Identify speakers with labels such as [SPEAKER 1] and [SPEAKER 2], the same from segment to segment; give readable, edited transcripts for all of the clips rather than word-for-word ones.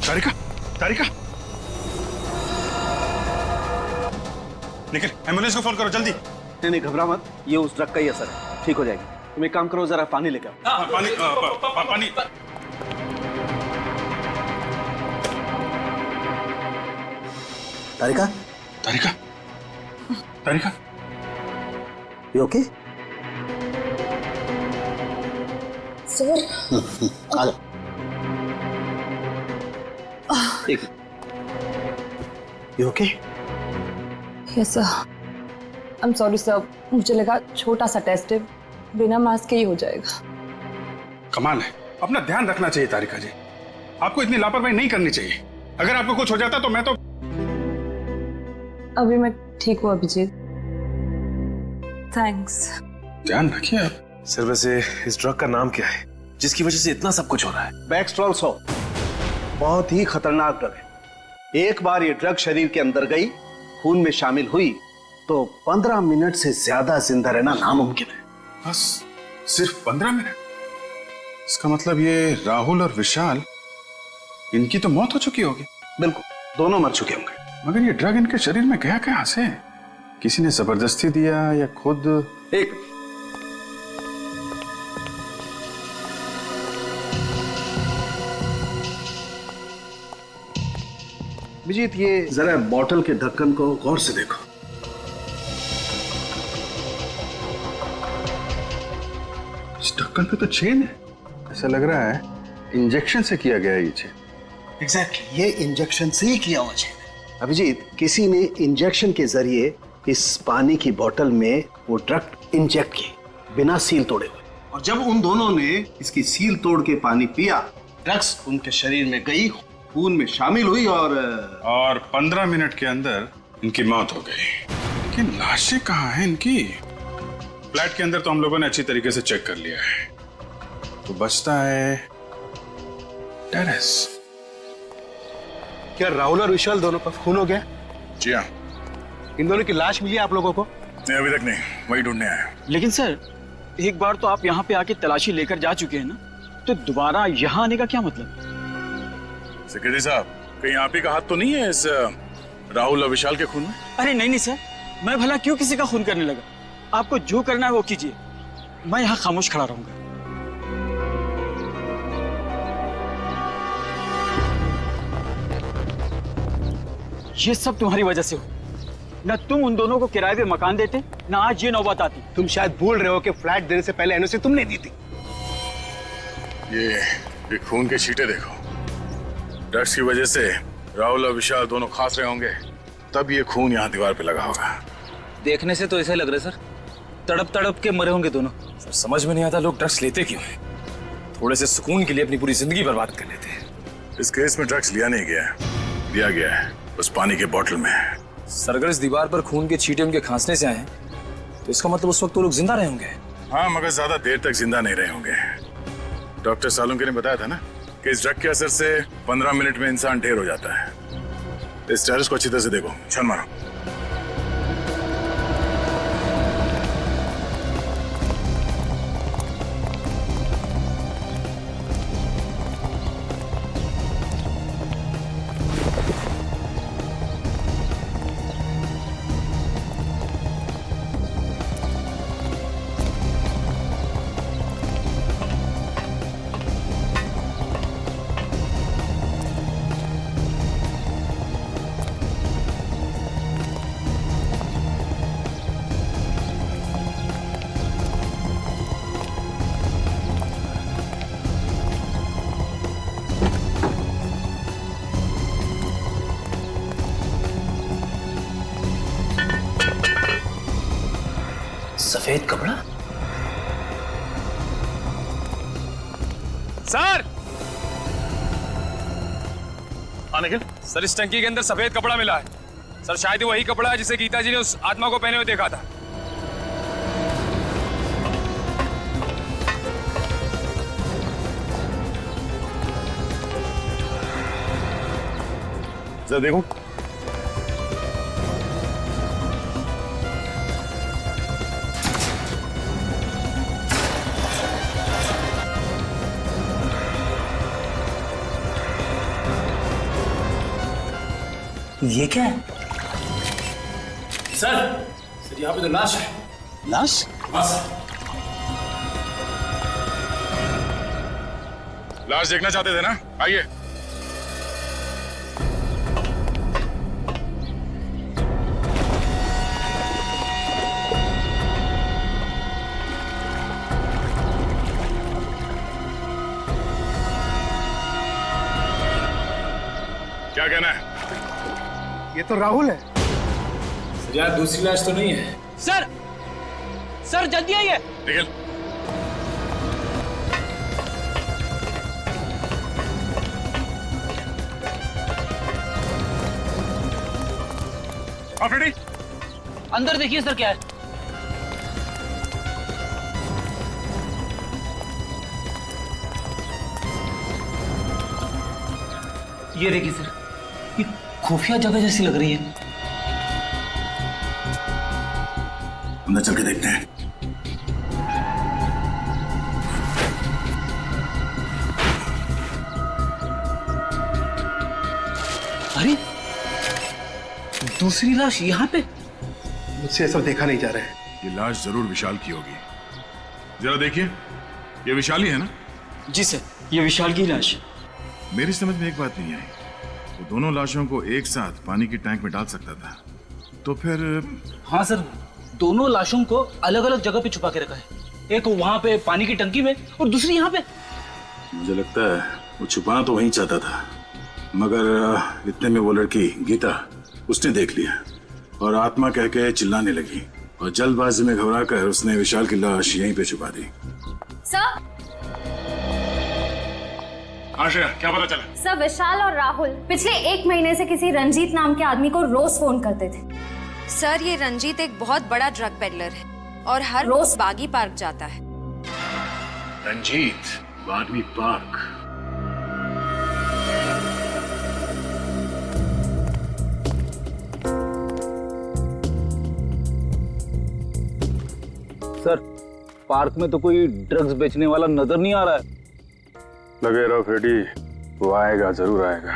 [SPEAKER 1] तारिका, तारिका, Nikhil ambulance को phone करो जल्दी।
[SPEAKER 2] नहीं घबरा मत, ये उस ड्रग का ही असर है, ठीक हो जाएगी। तुम एक काम करो, जरा पानी लेकर आओ।
[SPEAKER 1] पानी पानी।
[SPEAKER 2] तारिका,
[SPEAKER 1] तारिका, तारिका,
[SPEAKER 2] यू ओके?
[SPEAKER 3] सर
[SPEAKER 2] आ जाओ। ठीक है, you okay?
[SPEAKER 3] Yes sir, I am sorry sir, मुझे लगा छोटा सा टेस्ट है, बिना मास्क के ही हो जाएगा।
[SPEAKER 1] कमाल है, अपना ध्यान रखना चाहिए तारिका जी, आपको इतनी लापरवाही नहीं करनी चाहिए। अगर आपको कुछ हो जाता तो मैं तो।
[SPEAKER 3] अभी मैं ठीक हूँ अभिजीत, थैंक्स।
[SPEAKER 1] ध्यान रखिए आप।
[SPEAKER 4] सर वैसे इस ड्रग का नाम क्या है जिसकी वजह से इतना सब कुछ हो रहा है?
[SPEAKER 2] बैक्सट्रॉल 100 बहुत ही खतरनाक ड्रग है। एक बार ये ड्रग शरीर के अंदर गई, खून में शामिल हुई तो 15 मिनट से ज्यादा जिंदा रहना नामुमकिन है।
[SPEAKER 1] बस सिर्फ 15 मिनट? इसका मतलब ये राहुल और विशाल, इनकी तो मौत हो चुकी होगी।
[SPEAKER 2] बिल्कुल, दोनों मर चुके होंगे।
[SPEAKER 1] मगर ये ड्रग इनके शरीर में गया कहां से? किसी ने जबरदस्ती दिया या खुद?
[SPEAKER 2] एक विजीत, ये जरा बॉटल के ढक्कन को गौर से देखो।
[SPEAKER 1] इस ढक्कन पे तो चेन है, ऐसा लग रहा है इंजेक्शन से किया गया है ये चेन।
[SPEAKER 2] एग्जैक्टली, ये इंजेक्शन से ही किया हुआ चेन है। अभिजीत, किसी ने इंजेक्शन के जरिए इस पानी की बोतल में वो ड्रग इंजेक्ट की, बिना सील तोड़े हुए। और जब उन दोनों ने इसकी सील तोड़ के पानी पिया, ड्रग्स उनके शरीर में गई, खून में शामिल हुई और
[SPEAKER 1] 15 मिनट के अंदर इनकी मौत हो गई। लेकिन लाशें कहाँ हैं इनकी? फ्लैट के अंदर तो हम लोगों ने अच्छी तरीके से चेक कर लिया है, तो बचता है टेरेस।
[SPEAKER 5] क्या राहुल और विशाल दोनों का खून हो गया?
[SPEAKER 1] जी हाँ।
[SPEAKER 5] इन दोनों की लाश मिली आप लोगों को?
[SPEAKER 1] नहीं, अभी तक नहीं, वही ढूंढने आए।
[SPEAKER 6] लेकिन सर, एक बार तो आप यहाँ पे आके तलाशी लेकर जा चुके हैं ना, तो दोबारा यहाँ आने का क्या मतलब?
[SPEAKER 1] सेक्रेटरी साहब, कहीं आप ही का हाथ तो नहीं है इस राहुल और विशाल के खून में?
[SPEAKER 6] अरे नहीं नहीं सर, मैं भला क्यों किसी का खून करने लगा? आपको जो करना है वो कीजिए, मैं यहाँ खामोश खड़ा रहूंगा। ये सब तुम्हारी वजह से हो। न तुम उन दोनों को किराए पे मकान देते, न आज ये नौबत आती।
[SPEAKER 5] तुम शायद भूल रहे हो कि फ्लैट देने से पहले एनओसी तुमने दी थी।
[SPEAKER 1] ये खून के छींटे देखो। ड्रग्स की वजह से राहुल और विशाल दोनों खास रहे होंगे, तब ये खून यहाँ दीवार पे लगा होगा।
[SPEAKER 7] देखने से तो ऐसा लग रहा है सर, तड़प तड़प के मरे होंगे दोनों।
[SPEAKER 4] सर समझ में नहीं आता लोग ड्रग्स लेते क्यों हैं? थोड़े से सुकून के लिए अपनी पूरी जिंदगी बर्बाद कर लेते हैं।
[SPEAKER 1] इस केस में ड्रग्स लिया नहीं गया है, दिया गया है उस पानी के बोतल में।
[SPEAKER 4] सर अगर इस दीवार पर खून के छींटे उनके खांसने से आए हैं, तो इसका मतलब उस वक्त वो लोग जिंदा रहे होंगे।
[SPEAKER 1] हाँ, मगर ज्यादा देर तक जिंदा नहीं रहे होंगे। डॉक्टर सालुंके ने बताया था ना कि इस ड्रग के असर से 15 मिनट में इंसान ढेर हो जाता है। इस टेरेस को अच्छी तरह से देखो, छन मारो।
[SPEAKER 7] सफेद कपड़ा?
[SPEAKER 4] सर! हाँ निखिल? सर इस टंकी के अंदर सफेद कपड़ा मिला है। सर शायद वही कपड़ा है जिसे गीता जी ने उस आत्मा को पहने हुए देखा था।
[SPEAKER 1] जरा देखो।
[SPEAKER 7] ये क्या है?
[SPEAKER 4] सर यहाँ पे तो लाश है।
[SPEAKER 7] लाश?
[SPEAKER 1] लाश देखना चाहते थे ना, आइए। क्या कहना है?
[SPEAKER 5] ये तो राहुल है।
[SPEAKER 4] सर यार दूसरी लाश तो नहीं है।
[SPEAKER 7] सर जल्दी आइए।
[SPEAKER 1] निखिल, फ्रेडी,
[SPEAKER 7] अंदर देखिए सर क्या है। ये देखिए सर, ये खुफिया जगह जैसी लग रही है।
[SPEAKER 1] अंदर चल के देखते हैं।
[SPEAKER 7] अरे दूसरी लाश यहाँ पे।
[SPEAKER 5] मुझसे ये सब देखा नहीं जा रहा है।
[SPEAKER 1] ये लाश जरूर विशाल की होगी। जरा देखिए, ये विशाल ही है ना?
[SPEAKER 6] जी सर, ये विशाल की लाश है।
[SPEAKER 1] मेरी समझ में एक बात नहीं आई, वो दोनों लाशों को एक साथ पानी की टैंक में डाल सकता था, तो फिर
[SPEAKER 7] हाँ सर, दोनों लाशों को अलग अलग जगह पे छुपा के रखा है। एक वहां पे पानी की टंकी में और दूसरी यहाँ पे।
[SPEAKER 1] मुझे लगता है वो छुपाना तो वहीं चाहता था, मगर इतने में वो लड़की गीता उसने देख लिया और आत्मा कह के चिल्लाने लगी और जल्दबाजी में घबराकर उसने विशाल की लाश यहीं पे छुपा दी।
[SPEAKER 8] सर,
[SPEAKER 1] आशा, क्या पता चला?
[SPEAKER 8] सर विशाल और राहुल पिछले 1 महीने से किसी रंजीत नाम के आदमी को रोज फोन करते थे।
[SPEAKER 9] सर ये रंजीत एक बहुत बड़ा ड्रग पेडलर है और हर रोज बागी पार्क जाता है।
[SPEAKER 1] रंजीत बागी पार्क?
[SPEAKER 7] सर पार्क में तो कोई ड्रग्स बेचने वाला नजर नहीं आ रहा है।
[SPEAKER 1] लगे रहो फ्रेडी, वो आएगा, जरूर आएगा।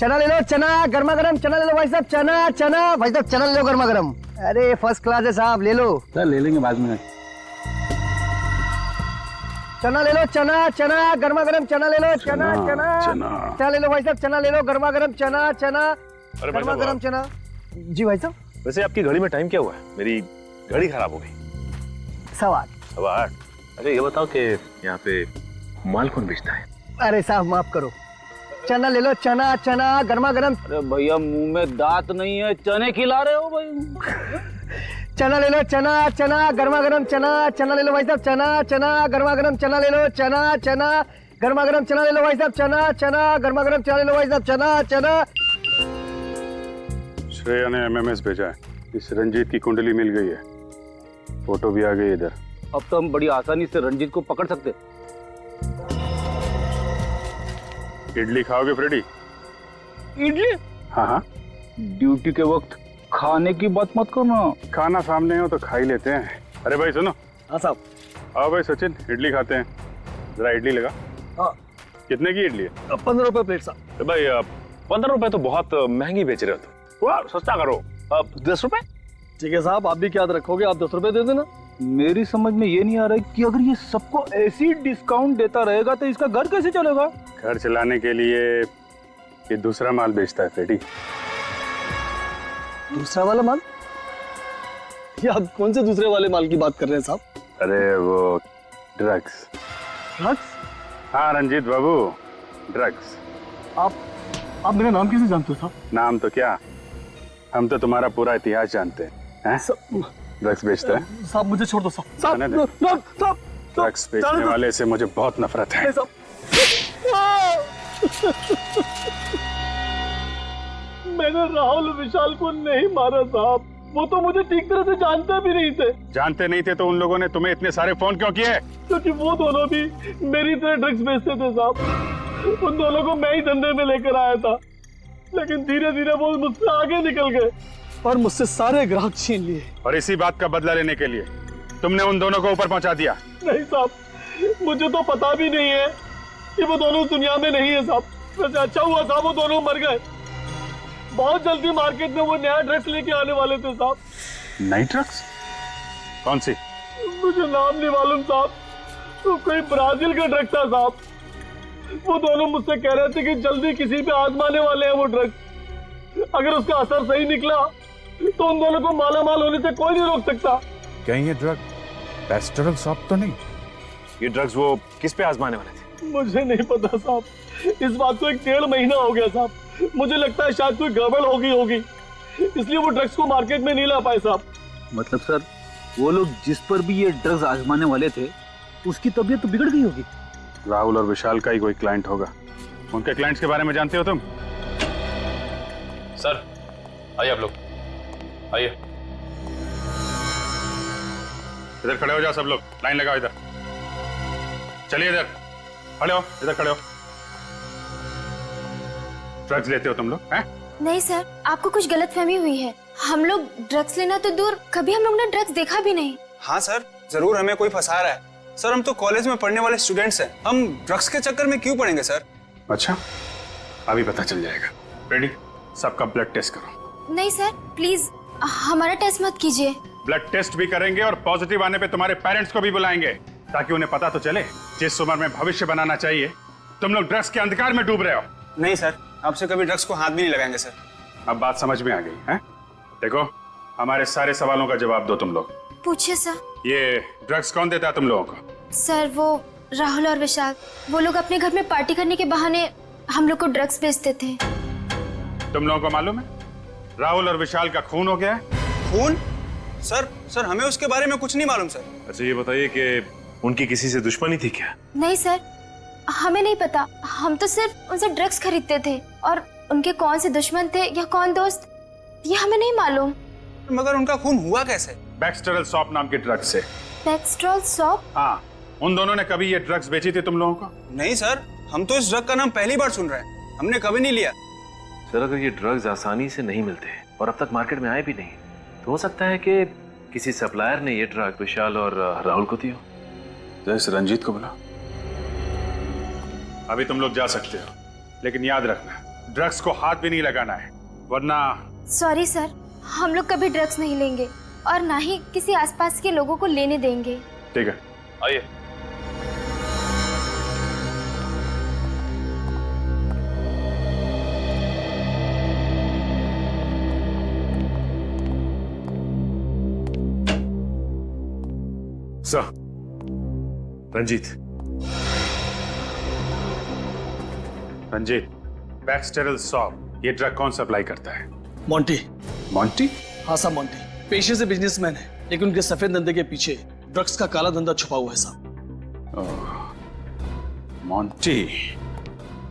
[SPEAKER 2] चना ले लो, चना गर्मा गर्म चना ले लो भाई साहब, चना भाई साहब, चना ले लो गर्मा गर्म। अरे फर्स्ट क्लास है साहब, ले लो।
[SPEAKER 7] सर ले लेंगे बाद में।
[SPEAKER 2] चना ले लो, चना गर्मा गर्म चना ले लो, चना ले लो भाई साहब, चना ले लो गर्मा गर्म चना गर्मा गर्म चना। जी भाई साहब।
[SPEAKER 10] वैसे आपकी घड़ी में टाइम क्या हुआ है? मेरी घड़ी खराब हो गई।
[SPEAKER 2] 8:15।
[SPEAKER 10] अच्छा ये बताओ कि यहाँ पे माल कौन बेचता है?
[SPEAKER 2] अरे साहब माफ करो, चना ले लो, चना गर्मा गर्म।
[SPEAKER 7] अरे भैया मुंह में दांत नहीं है, चने खिला रहे हो भाई।
[SPEAKER 2] चना ले लो, चना गर्मा गर्म चना ले लो भाई साहब, चना गर्मा गर्म चना ले लो, चना गर्मा गर्म चना ले लो भाई साहब, चना गर्मा गर्म चना ले लो भाई साहब, चना।
[SPEAKER 1] श्रेया ने एमएमएस भेजा है, इस रंजीत की कुंडली मिल गई है, फोटो भी आ गई इधर।
[SPEAKER 7] अब तो हम बड़ी आसानी से रंजीत को पकड़ सकते।
[SPEAKER 1] इडली खाओगे फ्रेडी?
[SPEAKER 7] इडली?
[SPEAKER 1] हाँ।
[SPEAKER 7] ड्यूटी के वक्त खाने की बात मत करना।
[SPEAKER 1] खाना सामने हो तो खा ही लेते हैं। अरे भाई सुनो।
[SPEAKER 2] हाँ साहब।
[SPEAKER 1] आओ भाई सचिन, इडली खाते हैं। जरा इडली लगा।
[SPEAKER 2] हाँ।
[SPEAKER 1] कितने की इडली है?
[SPEAKER 2] 15 रुपए प्लेट साहब।
[SPEAKER 10] भाई 15 रुपए तो बहुत महंगी बेच रहे हो तुम, थोड़ा सस्ता करो। 10 रुपए?
[SPEAKER 2] ठीक है साहब, आप भी क्या रखोगे, आप 10 रुपए दे देना।
[SPEAKER 7] मेरी समझ में ये नहीं आ रहा है कि अगर ये सबको ऐसी डिस्काउंट देता रहेगा तो इसका घर कैसे चलेगा?
[SPEAKER 1] घर चलाने के लिए ये दूसरा माल बेचता है फ्रेडी।
[SPEAKER 2] दूसरा वाला माल? ये आप कौन से दूसरे वाले माल की बात कर रहे हैं साहब?
[SPEAKER 1] अरे वो ड्रग्स।
[SPEAKER 2] ड्रग्स?
[SPEAKER 1] हाँ रंजीत बाबू, ड्रग्स।
[SPEAKER 2] आप मेरा नाम कैसे जानते हो साहब?
[SPEAKER 1] नाम तो क्या, हम तो तुम्हारा पूरा इतिहास जानते हैं। ड्रग्स बेचता है?
[SPEAKER 2] साहब मुझे छोड़ दो साहब।
[SPEAKER 1] ड्रग्स बेचने वाले से मुझे बहुत नफरत है।
[SPEAKER 2] मैंने राहुल विशाल को नहीं मारा साहब, वो तो मुझे ठीक तरह से जानते भी नहीं थे।
[SPEAKER 1] जानते नहीं थे तो उन लोगों ने तुम्हें इतने सारे फोन क्यों किए?
[SPEAKER 2] क्योंकि वो दोनों भी मेरी तरह ड्रग्स बेचते थे साहब। उन दोनों को मैं ही धंधे में लेकर आया था, लेकिन धीरे धीरे वो मुझसे आगे निकल गए और मुझसे सारे ग्राहक छीन लिए।
[SPEAKER 1] और इसी बात का बदला लेने के लिए तुमने उन दोनों को ऊपर पहुंचा दिया?
[SPEAKER 2] नहीं साहब, मुझे तो पता भी नहीं है कि वो दोनों दुनिया में नहीं है साहब।
[SPEAKER 11] वैसे अच्छा हुआ साहब वो दोनों मर गए। बहुत जल्दी मार्केट में वो नया ड्रग्स लेके आने वाले थे साहब।
[SPEAKER 1] नई ड्रग्स? कौन सी?
[SPEAKER 11] मुझे नाम नहीं मालूम साहब, तो कोई ब्राजील का ड्रग था साहब। वो दोनों मुझसे कह रहे थे कि जल्दी किसी पे आजमाने वाले हैं वो ड्रग। अगर उसका असर सही निकला तो उन दोनों को माला माल होने से कोई नहीं रोक सकता।
[SPEAKER 1] कहीं ये ड्रग पेस्टरल सॉप तो नहीं?
[SPEAKER 10] ये ड्रग्स वो किस पे आजमाने वाले थे?
[SPEAKER 11] मुझे नहीं पता साहब, इस बात को 1.5 महीना हो गया साहब। मुझे लगता है शायद कोई गड़बड़ होगी, इसलिए वो ड्रग्स को मार्केट में नहीं ला पाए साहब।
[SPEAKER 7] मतलब सर वो लोग जिस पर भी ये ड्रग्स आजमाने वाले थे उसकी तबीयत तो बिगड़ गई होगी।
[SPEAKER 1] राहुल और विशाल का ही कोई क्लाइंट होगा। उनके क्लाइंट्स के बारे में जानते हो तुम?
[SPEAKER 4] सर आइए आप लोग, आइए।
[SPEAKER 1] इधर खड़े हो जाओ सब लोग, लाइन लगाओ इधर। चलिए इधर खड़े हो, इधर खड़े हो। ड्रग्स लेते हो तुम लोग हैं?
[SPEAKER 8] नहीं सर, आपको कुछ गलतफहमी हुई है। हम लोग ड्रग्स लेना तो दूर, कभी हम लोग ने ड्रग्स देखा भी नहीं।
[SPEAKER 12] हाँ सर, जरूर हमें कोई फंसा रहा है। सर हम तो कॉलेज में पढ़ने वाले स्टूडेंट्स हैं, हम ड्रग्स के चक्कर में क्यों पड़ेंगे सर?
[SPEAKER 1] अच्छा, अभी पता चल जाएगा। रेडी? सबका ब्लड टेस्ट करो।
[SPEAKER 8] नहीं सर प्लीज, हमारा टेस्ट मत कीजिए।
[SPEAKER 1] ब्लड टेस्ट भी करेंगे और पॉजिटिव आने पे तुम्हारे पेरेंट्स को भी बुलाएंगे, ताकि उन्हें पता तो चले जिस उम्र में भविष्य बनाना चाहिए तुम लोग ड्रग्स के अंधकार में डूब रहे हो।
[SPEAKER 12] नहीं सर, आपसे कभी ड्रग्स को हाथ भी नहीं लगाएंगे सर।
[SPEAKER 1] अब बात समझ में आ गई है? देखो, हमारे सारे सवालों का जवाब दो तुम लोग।
[SPEAKER 8] पूछिए सर।
[SPEAKER 1] ये ड्रग्स कौन देता है तुम लोगों को?
[SPEAKER 8] सर वो राहुल और विशाल, वो लोग अपने घर में पार्टी करने के बहाने हम लोग को ड्रग्स बेचते थे।
[SPEAKER 1] तुम लोगों को मालूम है राहुल और विशाल का खून हो गया है?
[SPEAKER 12] खून? सर हमें उसके बारे में कुछ नहीं मालूम सर।
[SPEAKER 10] अच्छा ये बताइए कि उनकी किसी से दुश्मनी थी क्या?
[SPEAKER 8] नहीं सर, हमें नहीं पता। हम तो सिर्फ उनसे ड्रग्स खरीदते थे, और उनके कौन से दुश्मन थे या कौन दोस्त, ये हमें नहीं मालूम।
[SPEAKER 12] मगर उनका खून हुआ कैसे?
[SPEAKER 1] बैक्सटेरल सॉप नाम के ड्रग से।
[SPEAKER 8] बैक्सटेरल सॉप?
[SPEAKER 1] हाँ, उन दोनों ने कभी ये ड्रग्स बेची थी तुम लोगों को?
[SPEAKER 12] नहीं सर, हम तो इस ड्रग का नाम पहली बार सुन रहे हैं, हमने कभी नहीं लिया।
[SPEAKER 10] सर अगर ये ड्रग्स आसानी से नहीं मिलते और अब तक मार्केट में आए भी नहीं, तो हो सकता है कि किसी सप्लायर ने ये ड्रग विशाल और राहुल को दिया।
[SPEAKER 1] तो इस रंजीत को बुला। अभी तुम लोग जा सकते हो, लेकिन याद रखना ड्रग्स को हाथ भी नहीं लगाना है, वरना।
[SPEAKER 8] सॉरी सर, हम लोग कभी ड्रग्स नहीं लेंगे और ना ही किसी आसपास के लोगों को लेने देंगे।
[SPEAKER 1] ठीक है,
[SPEAKER 4] आइए।
[SPEAKER 10] सर, रंजीत।
[SPEAKER 1] रंजीत, बैक्सटेरल सॉप ये ड्रग कौन सप्लाई करता है?
[SPEAKER 11] मोंटी।
[SPEAKER 1] मोंटी?
[SPEAKER 11] हाँ साहब, मोंटी पेशे से बिजनेसमैन है, लेकिन उनके सफेद धंधे के पीछे ड्रग्स का काला धंधा छुपा हुआ है साहब।
[SPEAKER 1] मोंटी,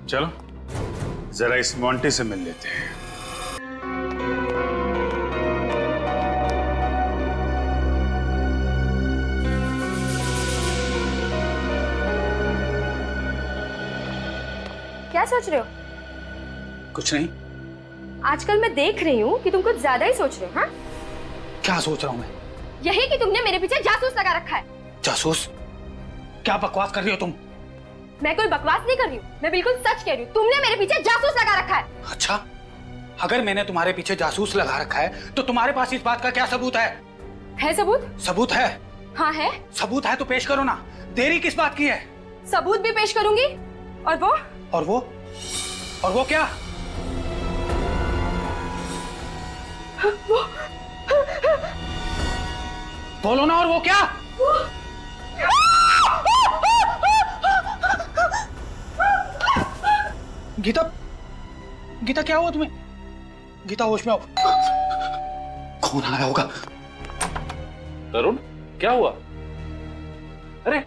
[SPEAKER 1] चलो जरा इस मोंटी से मिल लेते हैं।
[SPEAKER 3] क्या सोच रहे हो?
[SPEAKER 7] कुछ नहीं।
[SPEAKER 3] आजकल मैं देख रही हूँ कि तुम कुछ ज्यादा ही सोच रहे हो। हाँ,
[SPEAKER 7] क्या सोच रहा हूँ मैं?
[SPEAKER 3] यही कि तुमने मेरे पीछे जासूस लगा रखा है।
[SPEAKER 7] जासूस? क्या बकवास कर रही हो तुम?
[SPEAKER 3] मैं कोई बकवास नहीं कर रही हूँ, मैं बिल्कुल सच कह रही हूँ। तुमने मेरे पीछे जासूस लगा रखा है।
[SPEAKER 7] अच्छा, अगर मैंने तुम्हारे पीछे जासूस लगा रखा है तो तुम्हारे पास इस बात का क्या सबूत है?
[SPEAKER 3] है सबूत?
[SPEAKER 7] सबूत है?
[SPEAKER 3] हाँ है।
[SPEAKER 7] सबूत है तो पेश करो ना, देरी किस बात की है?
[SPEAKER 3] सबूत भी पेश करूंगी। और वो?
[SPEAKER 7] और वो? और वो क्या?
[SPEAKER 3] वो
[SPEAKER 7] बोलो ना, और वो क्या? गीता, गीता क्या हुआ तुम्हें? गीता होश में आओ। कौन आया होगा?
[SPEAKER 10] तरुण, क्या हुआ? अरे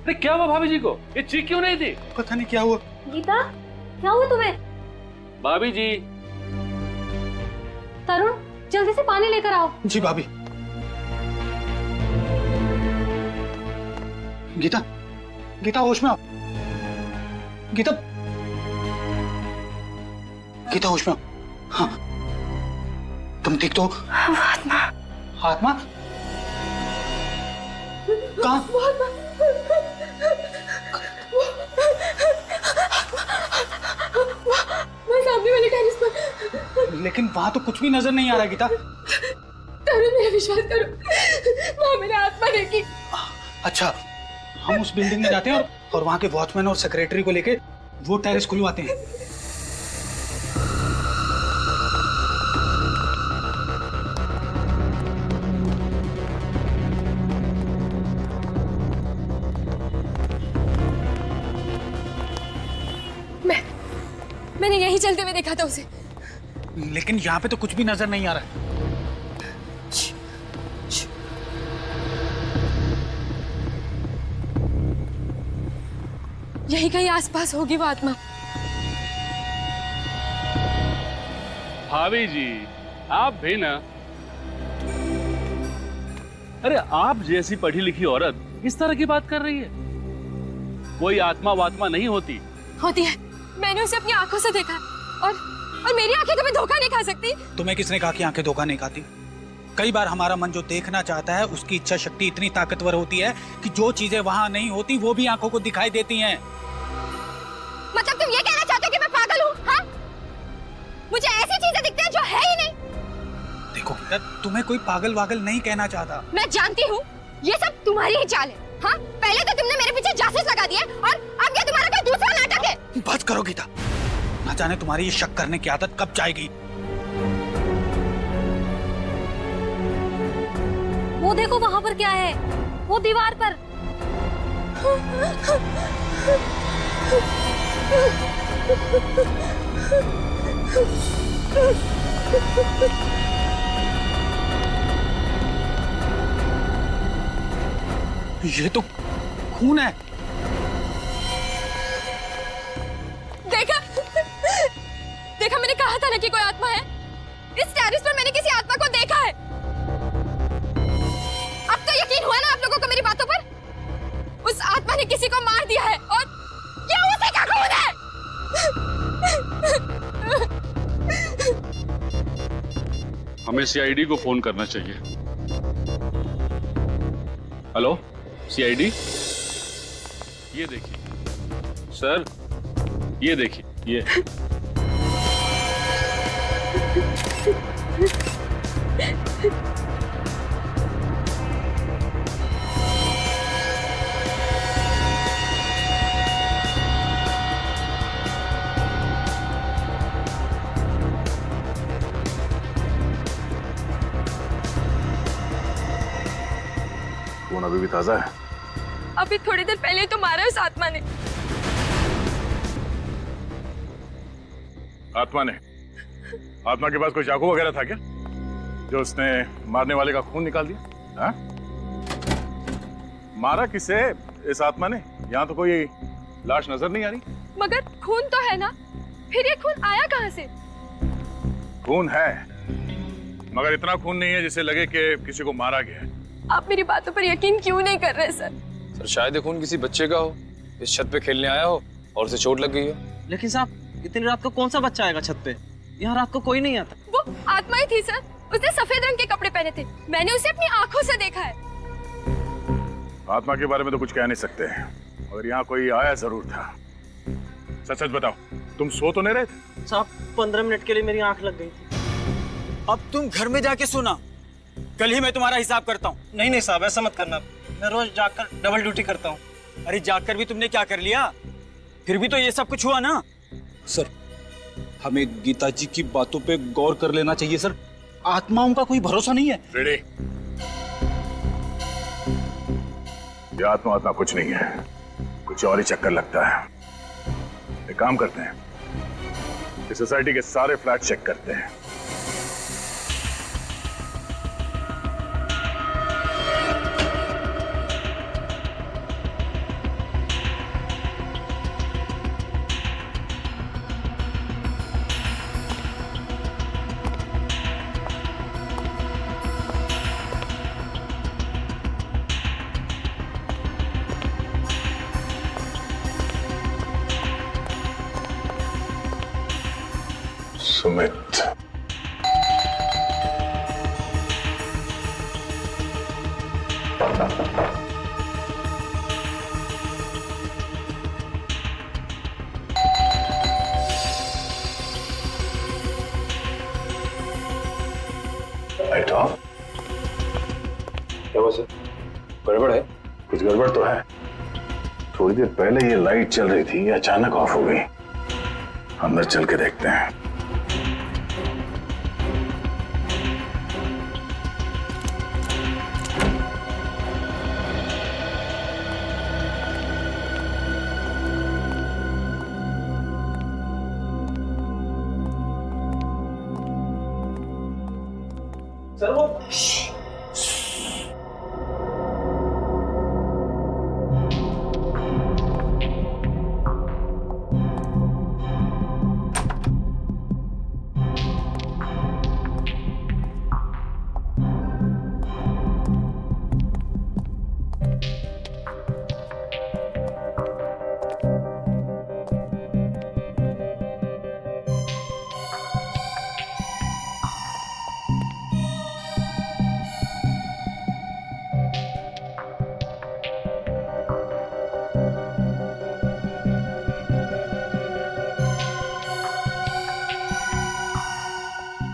[SPEAKER 10] क्या हुआ भाभी जी को? ये चीख क्यों नहीं थी?
[SPEAKER 7] पता नहीं क्या हुआ।
[SPEAKER 8] गीता, क्या हुआ तुम्हें?
[SPEAKER 10] भाभी जी।
[SPEAKER 8] तरुण, जल्दी से पानी लेकर आओ।
[SPEAKER 7] जी भाभी। गीता, गीता होश में आओ। गीता, गीता होश में आओ। हाँ, तुम ठीक तो?
[SPEAKER 8] आत्मा।
[SPEAKER 7] आत्मा? कहाँ?
[SPEAKER 6] वहां तो कुछ भी नजर नहीं आ रहा गीता।
[SPEAKER 3] तरुण मेरा विश्वास करो, वहाँ मेरी आत्मा देखी।
[SPEAKER 6] अच्छा, हम उस बिल्डिंग में जाते हैं और वहां के वॉचमैन और सेक्रेटरी को लेके वो टेरेस खुलवाते हैं।
[SPEAKER 3] मैंने यही चलते हुए देखा था उसे,
[SPEAKER 6] लेकिन यहाँ पे तो कुछ भी नजर नहीं आ रहा है।
[SPEAKER 3] यही कहीं आसपास होगी वो आत्मा।
[SPEAKER 11] भाभी जी, आप भी ना। अरे आप जैसी पढ़ी लिखी औरत इस तरह की बात कर रही है। कोई आत्मा वात्मा नहीं होती।
[SPEAKER 3] होती है, मैंने उसे अपनी आंखों से देखा और मेरी आंखें कभी धोखा नहीं खा सकती।
[SPEAKER 6] तुम्हें किसने कहा कि आंखें धोखा नहीं खाती? कई बार हमारा मन जो देखना चाहता है उसकी इच्छा शक्ति इतनी ताकतवर होती है कि जो चीजें वहां नहीं होती वो भी आंखों को दिखाई देती हैं।
[SPEAKER 8] मतलब तुम ये कहना चाहते हो कि मैं पागल हूँ? हाँ? मुझे ऐसी चीजें दिखती हैं जो है ही नहीं।
[SPEAKER 6] देखो, तुम्हें कोई पागल वागल नहीं कहना चाहता।
[SPEAKER 8] मैं जानती हूँ ये सब तुम्हारी ही चाल है। हाँ? पहले तो तुमने मेरे पीछे जासूस लगा दिया और अब ये तुम्हारा कोई दूसरा नाटक है।
[SPEAKER 6] बस करो गीता, ना जाने तुम्हारी ये शक करने की आदत कब जाएगी।
[SPEAKER 8] वो देखो वहाँ पर क्या है, वो दीवार पर।
[SPEAKER 6] ये तो खून है।
[SPEAKER 3] देखा देखा, मैंने कहा था ना कि कोई आत्मा है। इस टेरेस पर मैंने किसी आत्मा को देखा है। अब तो यकीन हुआ ना आप लोगों को मेरी बातों पर? उस आत्मा ने किसी को मार दिया है और ये उसी का खून है।
[SPEAKER 11] हमें सीआईडी को फोन करना चाहिए। हेलो सीआईडी, ये देखिए सर, ये देखिए ये।
[SPEAKER 1] खून अभी भी ताजा है।
[SPEAKER 3] अभी थोड़ी देर पहले तो मारा उस आत्मा ने।
[SPEAKER 1] आत्मा ने? आत्मा के पास कोई चाकू वगैरह था क्या जो उसने मारने वाले का खून निकाल दिया? हाँ? मारा किसे इस आत्मा ने? यहाँ तो कोई लाश नजर नहीं आ रही।
[SPEAKER 3] मगर खून तो है ना, फिर ये खून आया कहाँ से?
[SPEAKER 1] खून है, मगर इतना खून नहीं है जिससे लगे कि किसी को मारा गया है।
[SPEAKER 3] आप मेरी बातों पर यकीन क्यों नहीं कर रहे सर?
[SPEAKER 4] सर शायद ये खून किसी बच्चे का हो, इस छत पे खेलने आया हो और उसे चोट लग गई हो।
[SPEAKER 7] लेकिन साहब, इतनी रात को कौन सा बच्चा आएगा छत पे? यहाँ रात को कोई नहीं आता।
[SPEAKER 3] वो आत्मा ही थी सर, उसने सफेद रंग के कपड़े पहने थे। मैंने उसे अपनी आंखों से देखा है।
[SPEAKER 1] आत्मा के बारे में तो कुछ कह नहीं सकते, और यहाँ कोई आया जरूर था। सच सच बताओ, तुम सो तो नहीं रहे थे?
[SPEAKER 7] साहब 15 मिनट के लिए मेरी आंख लग गई थी।
[SPEAKER 6] अब तुम घर में जाके सोना, कल ही मैं तुम्हारा हिसाब करता हूँ।
[SPEAKER 7] नहीं साहब, ऐसा मत करना। मैं रोज जाकर डबल ड्यूटी करता हूँ।
[SPEAKER 6] अरे जाकर भी तुमने क्या कर लिया? फिर भी तो ये सब कुछ हुआ ना।
[SPEAKER 7] सर, हमें गीता जी की बातों पे गौर कर लेना चाहिए सर। आत्माओं का कोई भरोसा नहीं है।
[SPEAKER 1] रेडी? ये आत्मा कुछ नहीं है, कुछ और ही चक्कर लगता है। एक काम करते हैं, इस सोसाइटी के सारे फ्लैट चेक करते हैं। Sumit, light of.
[SPEAKER 10] क्या हुआ सर? गड़बड़ है?
[SPEAKER 1] कुछ गड़बड़ तो है। थोड़ी देर पहले ये लाइट चल रही थी, ये अचानक ऑफ हो गई। अंदर चल के देखते हैं।
[SPEAKER 7] सर वो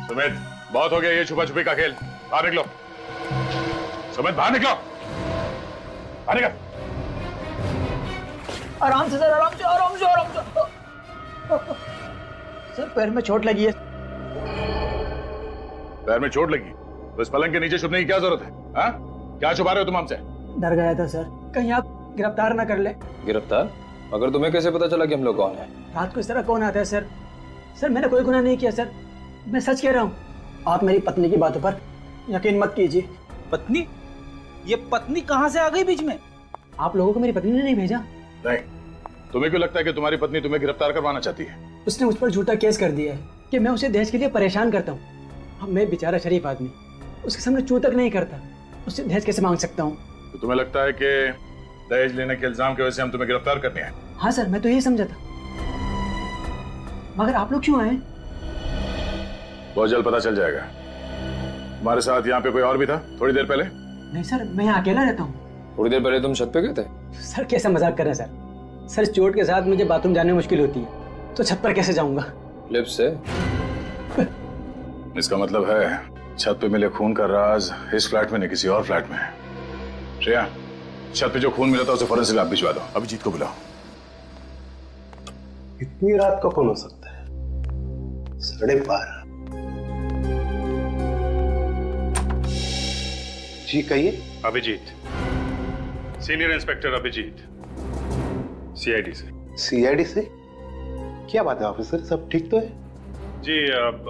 [SPEAKER 1] सुमित, बहुत हो गया ये छुपा छुपी का खेल। बाहर निकलो। सुमित, बाहर निकलो। बाहर निकल।
[SPEAKER 7] आराम से सर, आराम से, आराम से, आराम से। सर पैर में चोट लगी है।
[SPEAKER 1] पैर में चोट लगी तो इस पलंग के नीचे छुपने की क्या जरूरत है? हाँ? क्या छुपा रहे हो तुम हमसे?
[SPEAKER 7] डर गया था सर, कहीं आप गिरफ्तार ना कर ले।
[SPEAKER 10] गिरफ्तार? मगर तुम्हें कैसे पता चला कि हम लोग कौन है?
[SPEAKER 7] रात को इस तरह कौन आता है सर? सर मैंने कोई गुनाह नहीं किया सर, मैं सच कह रहा हूँ। आप मेरी पत्नी की बातों पर यकीन मत कीजिए।
[SPEAKER 6] पत्नी? ये पत्नी कहाँ से आ गई बीच में?
[SPEAKER 7] आप लोगों को मेरी पत्नी ने नहीं भेजा।
[SPEAKER 1] नहीं, तुम्हें क्यों लगता है कि तुम्हारी पत्नी तुम्हें गिरफ्तार करवाना चाहती है?
[SPEAKER 7] उसने मुझ पर झूठा केस कर दिया है कि मैं उसे दहेज के लिए परेशान करता हूँ। अब मैं बेचारा शरीफ आदमी उसके सामने चू तक नहीं करता, उससे दहेज कैसे मांग सकता हूँ?
[SPEAKER 1] तो तुम्हें लगता है कि दहेज लेने के इल्जाम की वजह से हम तुम्हें गिरफ्तार करने आए?
[SPEAKER 7] हाँ सर, मैं तो यही समझा था। मगर आप लोग क्यों आए?
[SPEAKER 1] बहुत जल्द पता चल जाएगा। हमारे साथ यहाँ पे कोई और भी था थोड़ी देर पहले?
[SPEAKER 7] नहीं सर, मैं यहाँ अकेला रहता हूँ।
[SPEAKER 10] थोड़ी देर पहले तुम छत पे गए थे?
[SPEAKER 7] सर कैसा मजाक कर रहे हैं सर? सर चोट के साथ मुझे बाथरूम जाने में मुश्किल होती है, तो छत पर कैसे जाऊंगा?
[SPEAKER 10] लिफ्ट से?
[SPEAKER 1] इसका मतलब है छत पे मिले खून का राज इस फ्लैट में नहीं किसी और फ्लैट में है। श्रेया, छत पे जो खून मिला था उसे फॉरेंसिक लैब भिजवा दो। अभिजीत को बुलाओ।
[SPEAKER 2] इतनी रात को कौन हो सकता है? 12:30। जी कहिए।
[SPEAKER 1] Abhijeet, senior inspector Abhijeet, CID से।
[SPEAKER 2] सीआईडी से? क्या बात है ऑफिसर, सब ठीक तो है?
[SPEAKER 1] जी,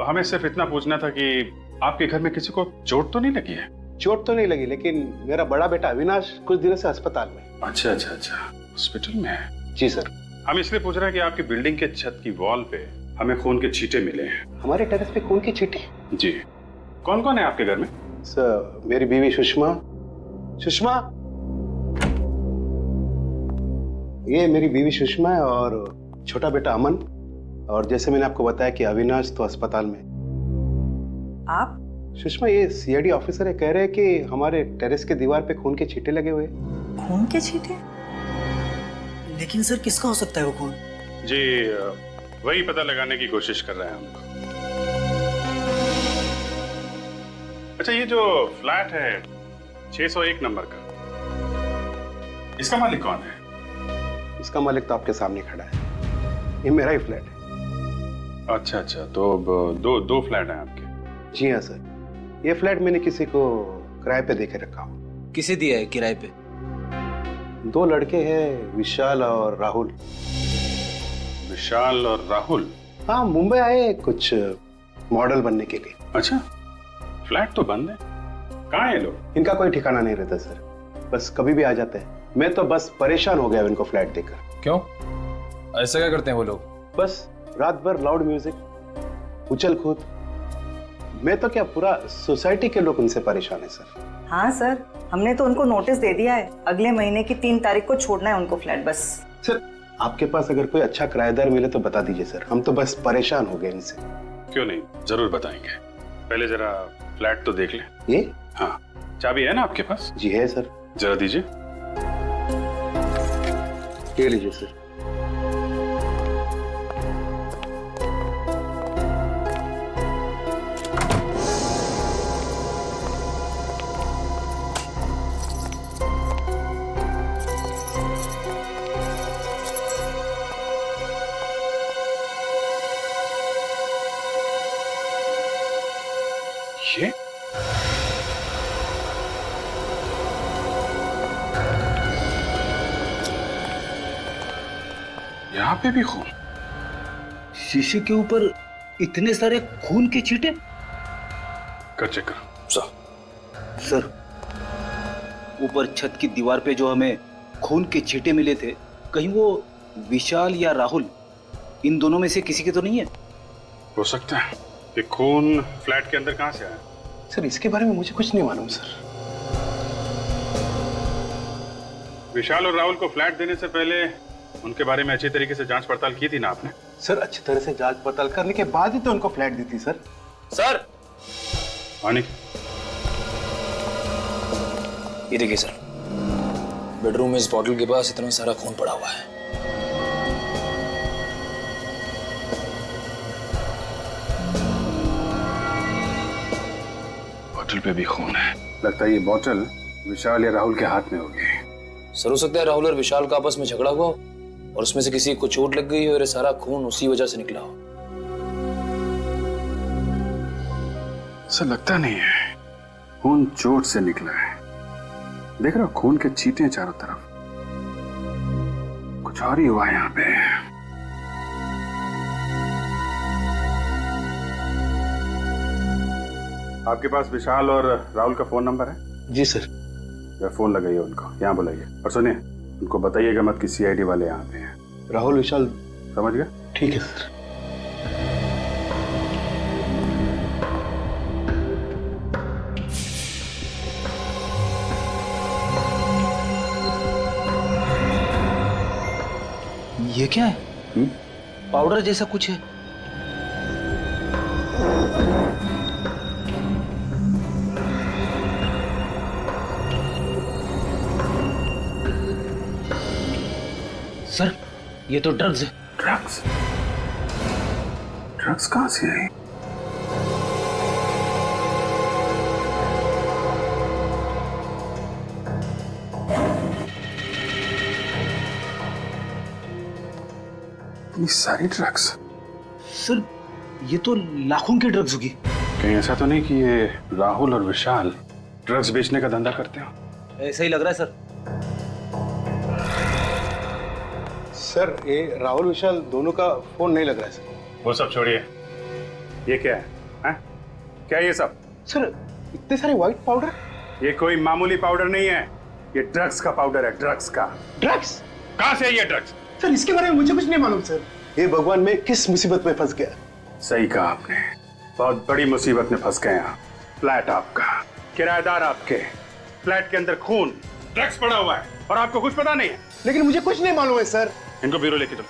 [SPEAKER 1] हमें सिर्फ इतना पूछना था कि आपके घर में किसी को चोट तो नहीं लगी है?
[SPEAKER 2] चोट तो नहीं लगी, लेकिन मेरा बड़ा बेटा अविनाश कुछ दिनों से अस्पताल में।
[SPEAKER 1] अच्छा अच्छा अच्छा, हॉस्पिटल में है?
[SPEAKER 2] जी सर।
[SPEAKER 1] हम इसलिए पूछ रहे हैं कि आपकी बिल्डिंग के छत की वॉल पे हमें खून के छींटे मिले हैं।
[SPEAKER 2] हमारे टेरेस पे खून के छींटे?
[SPEAKER 1] जी। कौन कौन है आपके घर में?
[SPEAKER 2] सर मेरी बीवी सुषमा। सुषमा, ये मेरी बीवी सुषमा है और छोटा बेटा अमन, और जैसे मैंने आपको बताया कि अविनाश तो अस्पताल में।
[SPEAKER 13] आप?
[SPEAKER 2] सुषमा, ये सीआईडी ऑफिसर है, कह रहे हैं कि हमारे टेरेस के दीवार पे खून के छींटे लगे हुए।
[SPEAKER 13] खून के छींटे? लेकिन सर किसका हो सकता है वो खून?
[SPEAKER 1] जी, वही पता लगाने की कोशिश कर रहे हैं हम लोग। अच्छा, ये जो फ्लैट है 601 नंबर का, इसका मालिक कौन है?
[SPEAKER 2] इसका मालिक तो आपके सामने खड़ा है, ये मेरा ही फ्लैट है।
[SPEAKER 1] अच्छा अच्छा, तो दो फ्लैट हैं आपके?
[SPEAKER 2] जी हाँ सर, ये फ्लैट मैंने किसी को किराए पे देके रखा हूँ।
[SPEAKER 7] किसे दिया है किराए पे?
[SPEAKER 2] 2 लड़के हैं, विशाल और राहुल।
[SPEAKER 1] विशाल और राहुल?
[SPEAKER 2] हाँ, मुंबई आए कुछ मॉडल बनने के लिए।
[SPEAKER 1] अच्छा, फ्लैट तो बंद है, कहाँ है लोग?
[SPEAKER 2] इनका कोई ठिकाना नहीं रहता सर, बस कभी भी आ जाते हैं। मैं तो बस परेशान हो गया इनको फ्लैट देखकर।
[SPEAKER 10] क्यों? ऐसा क्या करते हैं वो लोग?
[SPEAKER 2] बस रात भर लाउड म्यूजिक, उछल कूद। मैं तो क्या, पूरा सोसाइटी के लोग उनसे परेशान है सर।
[SPEAKER 13] हाँ सर, हमने तो उनको नोटिस दे दिया है, अगले महीने की 3 तारीख को छोड़ना है उनको फ्लैट। बस
[SPEAKER 2] सर, आपके पास अगर कोई अच्छा किराएदार मिले तो बता दीजिए सर, हम तो बस परेशान हो गए इनसे।
[SPEAKER 1] क्यों नहीं, जरूर बताएंगे। पहले जरा फ्लैट तो देख लें।
[SPEAKER 2] ये?
[SPEAKER 1] हाँ, चाबी है ना आपके पास?
[SPEAKER 2] जी है सर।
[SPEAKER 1] जरा दीजिए।
[SPEAKER 2] ये लीजिए सर।
[SPEAKER 1] यहाँ पे भी खून?
[SPEAKER 6] शीशे के ऊपर इतने सारे खून के छींटे।
[SPEAKER 1] कर चेक करो।
[SPEAKER 6] सर, ऊपर छत की दीवार पे जो हमें खून के छींटे मिले थे, कहीं वो विशाल या राहुल, इन दोनों में से किसी के तो नहीं है?
[SPEAKER 1] हो सकता है। ये खून फ्लैट के अंदर कहाँ से आया?
[SPEAKER 5] सर इसके बारे में मुझे कुछ नहीं मालूम सर।
[SPEAKER 1] विशाल और राहुल को फ्लैट देने से पहले उनके बारे में अच्छी तरीके से जांच पड़ताल की थी ना आपने?
[SPEAKER 5] सर अच्छी तरह से जांच पड़ताल करने के बाद ही तो उनको फ्लैट दी थी सर।
[SPEAKER 4] सर
[SPEAKER 1] मानिक,
[SPEAKER 14] ये देखिए सर, बेडरूम में इस बॉटल के पास इतना सारा खून पड़ा हुआ है।
[SPEAKER 1] बॉटल पे भी खून है। लगता है ये बॉटल विशाल या राहुल के हाथ में होगी।
[SPEAKER 14] सर, हो सकता है राहुल और विशाल का आपस में झगड़ा हुआ हो और उसमें से किसी को चोट लग गई हो और ये सारा खून उसी वजह से निकला हो।
[SPEAKER 1] ऐसा लगता नहीं है, खून चोट से निकला है। देख रहा खून के छींटे चारों तरफ। कुछ और ही हुआ है यहाँ पे। आपके पास विशाल और राहुल का फोन नंबर है?
[SPEAKER 5] जी सर।
[SPEAKER 1] या फोन लगाइए उनको, यहाँ बुलाइए। और सुनिए, उनको बताइएगा मत कि सीआईडी वाले यहाँ पे हैं।
[SPEAKER 5] राहुल विशाल।
[SPEAKER 1] समझ गए?
[SPEAKER 5] ठीक है सर।
[SPEAKER 6] ये क्या है? पाउडर जैसा कुछ है। सर, ये तो ड्रग्स है।
[SPEAKER 1] ड्रग्स? ड्रग्स कहां से आई? इतनी सारी ड्रग्स?
[SPEAKER 6] सर, ये तो लाखों की ड्रग्स होगी।
[SPEAKER 1] कहीं ऐसा तो नहीं कि ये राहुल और विशाल ड्रग्स बेचने का धंधा करते हो?
[SPEAKER 6] ऐसा ही लग रहा है सर।
[SPEAKER 5] सर, ये राहुल विशाल दोनों का फोन नहीं लग रहा है सर।
[SPEAKER 1] वो सब छोड़िए, ये क्या है? हैं? क्या है ये सब?
[SPEAKER 5] सर, इतने सारे व्हाइट पाउडर?
[SPEAKER 1] ये कोई मामूली पाउडर नहीं है, ये ड्रग्स का पाउडर है। ड्रग्स का।
[SPEAKER 5] ड्रग्स?
[SPEAKER 1] कहां से है ये ड्रग्स?
[SPEAKER 5] सर इसके बारे में मुझे कुछ नहीं मालूम सर। ये भगवान, मैं किस मुसीबत में फंस गया।
[SPEAKER 1] सही कहा आपने, बहुत बड़ी मुसीबत में फंस गए आप। फ्लैट आपका, किराएदार आपके, फ्लैट के अंदर खून, ड्रग्स पड़ा हुआ है और आपको कुछ पता नहीं है।
[SPEAKER 5] लेकिन मुझे कुछ नहीं मालूम है सर।
[SPEAKER 1] इनको ब्यूरो लेके चलो।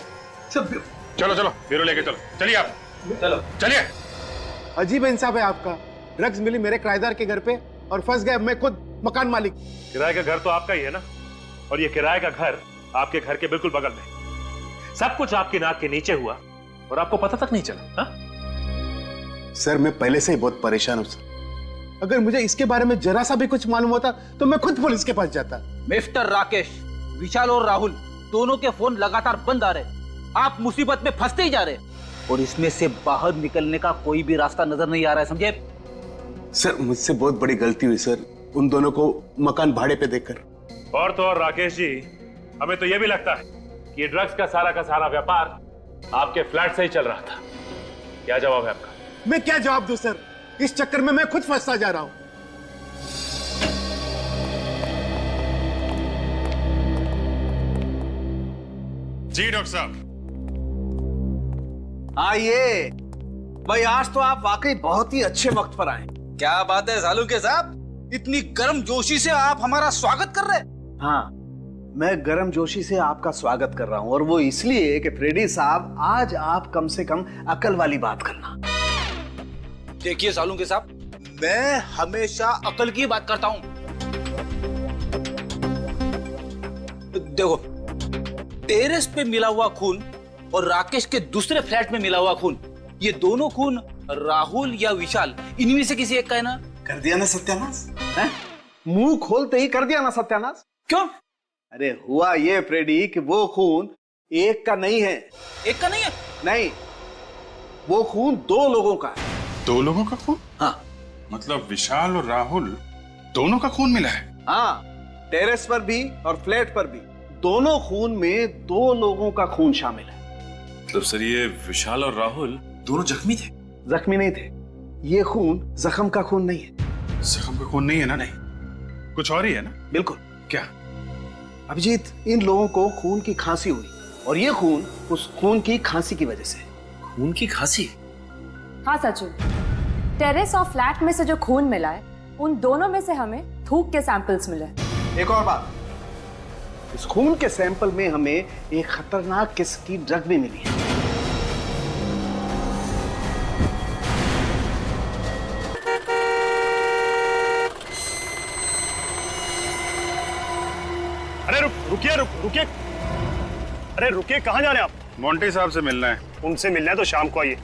[SPEAKER 5] सब
[SPEAKER 1] चलो चलो, ब्यूरो लेके चलो। चलिए आप,
[SPEAKER 5] चलो
[SPEAKER 1] चलिए।
[SPEAKER 5] अजीब इंसाफ है आपका। ड्रग्स मिली मेरे किराएदार के घर पे और फंस गया मैं खुद मकान मालिक।
[SPEAKER 10] किराए का घर तो आपका ही है ना, और ये किराए का घर आपके घर के बिल्कुल बगल में। सब कुछ आपकी नाक के नीचे हुआ और आपको पता तक नहीं चला। हा?
[SPEAKER 5] सर, मैं पहले से ही बहुत परेशान हूं सर। अगर मुझे इसके बारे में जरा सा भी कुछ मालूम होता तो मैं खुद पुलिस के पास जाता।
[SPEAKER 6] मिस्टर राकेश, विशाल और राहुल दोनों के फोन लगातार बंद आ रहे। आप मुसीबत में फंसते ही जा रहे और इसमें से बाहर निकलने का कोई भी रास्ता नजर नहीं आ रहा है, समझे?
[SPEAKER 5] सर, मुझसे बहुत बड़ी गलती हुई सर, उन दोनों को मकान भाड़े पे देकर।
[SPEAKER 10] और तो और राकेश जी, हमें तो यह भी लगता है कि ये ड्रग्स का सारा व्यापार आपके फ्लैट से ही चल रहा था। क्या जवाब है आपका?
[SPEAKER 5] मैं क्या जवाब दूं सर, इस चक्कर में मैं खुद फंसता जा रहा हूं।
[SPEAKER 1] जी डॉक्टर साहब।
[SPEAKER 2] आइए भाई, आज तो आप वाकई बहुत ही अच्छे वक्त पर आए।
[SPEAKER 6] क्या बात है सालू के साहब, इतनी गर्म जोशी से आप हमारा स्वागत कर रहे हैं?
[SPEAKER 2] हाँ, मैं गर्म जोशी से आपका स्वागत कर रहा हूं, और वो इसलिए कि फ्रेडी साहब, आज आप कम से कम अकल वाली बात करना।
[SPEAKER 6] देखिए सालू के साहब, मैं हमेशा अकल की बात करता हूं। देखो, टेरेस पे मिला हुआ खून और राकेश के दूसरे फ्लैट में मिला हुआ खून, ये दोनों खून राहुल या विशाल, इनमें से किसी एक का है ना?
[SPEAKER 2] कर दिया ना सत्यानाश? मुंह खोलते ही कर दिया ना सत्यानाश?
[SPEAKER 6] क्यों?
[SPEAKER 2] अरे हुआ ये फ्रेडी कि वो खून एक का नहीं है।
[SPEAKER 6] एक का नहीं है?
[SPEAKER 2] नहीं, वो खून दो लोगों का है।
[SPEAKER 1] दो लोगों का खून?
[SPEAKER 2] हाँ।
[SPEAKER 1] मतलब विशाल और राहुल दोनों का खून मिला है?
[SPEAKER 2] हाँ, टेरेस पर भी और फ्लैट पर भी दोनों खून में 2 लोगों का खून शामिल है।
[SPEAKER 10] तो सर ये विशाल और राहुल दोनों जख्मी थे?
[SPEAKER 2] जख्मी नहीं थे, ये खून जख्म का खून नहीं है।
[SPEAKER 1] जख्म का खून नहीं है ना?
[SPEAKER 2] नहीं,
[SPEAKER 1] कुछ और ही है ना?
[SPEAKER 2] बिल्कुल।
[SPEAKER 1] क्या?
[SPEAKER 2] अभिजीत, इन लोगों को खून की खांसी हुई और ये खून उस खून की खांसी की वजह से।
[SPEAKER 10] खून की खांसी?
[SPEAKER 3] हाँ सचिन, टेरेस और फ्लैट में से जो खून मिला है उन दोनों में से हमें थूक के सैंपल्स मिले।
[SPEAKER 2] एक और बात, इस खून के सैंपल में हमें एक खतरनाक किस्म की ड्रग भी मिली है।
[SPEAKER 11] अरे रुकिए। अरे रुकिए, कहाँ जा रहे हैं आप?
[SPEAKER 1] मोंटी साहब से मिलना है।
[SPEAKER 11] उनसे मिलना है तो शाम को आइए,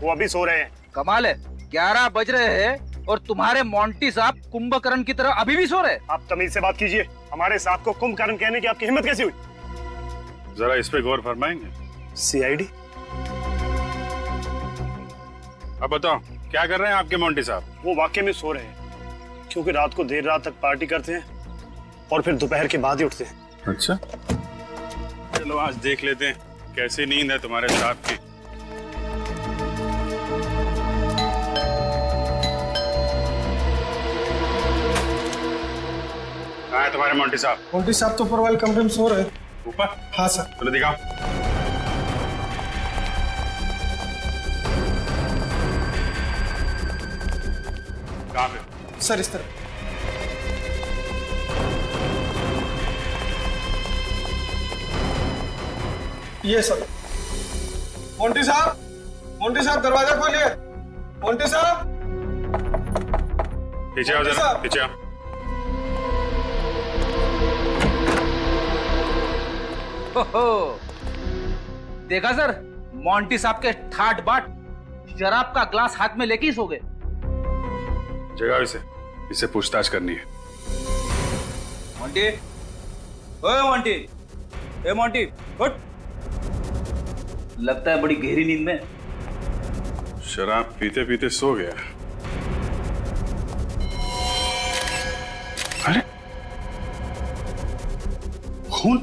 [SPEAKER 11] वो अभी सो रहे हैं।
[SPEAKER 6] कमाल है, 11 बज रहे हैं और तुम्हारे मोंटी साहब कुंभकर्ण की तरह अभी भी सो रहे हैं।
[SPEAKER 11] आप तमीज से बात कीजिए, हमारे साहब को कुंभकर्ण कहने की आपकी हिम्मत कैसी हुई?
[SPEAKER 1] जरा इस पे गौर फरमाएंगे?
[SPEAKER 11] सीआईडी?
[SPEAKER 1] अब बताओ क्या कर रहे हैं आपके मोंटी साहब?
[SPEAKER 11] वो वाकई में सो रहे हैं, क्योंकि रात को देर रात तक पार्टी करते हैं और फिर दोपहर के बाद ही उठते हैं।
[SPEAKER 1] अच्छा, चलो आज देख लेते हैं कैसी नींद है तुम्हारे साहब की। कहाँ है तुम्हारे मोंटी साहब?
[SPEAKER 15] मोंटी साहब तो ऊपर वाले कमरे में सो रहे हैं।
[SPEAKER 1] ऊपर?
[SPEAKER 15] हाँ सर।
[SPEAKER 1] चलो दिखाओ। कहाँ पे?
[SPEAKER 15] सर इस तरह। ये सर। मोंटी साहब दरवाजा खोलिए। मोंटी साहब,
[SPEAKER 1] पीछे आओ जरा, पीछे आओ।
[SPEAKER 6] देखा सर, मोंटी साहब के ठाट बाट शराब का ग्लास हाथ में लेके ही सो गए।
[SPEAKER 1] जगाओ इसे, इसे पूछताछ करनी है।
[SPEAKER 6] मोंटी, ओए मोंटी, ए मोंटी, उठ। लगता है बड़ी गहरी नींद में।
[SPEAKER 1] शराब पीते पीते सो गया। अरे खून!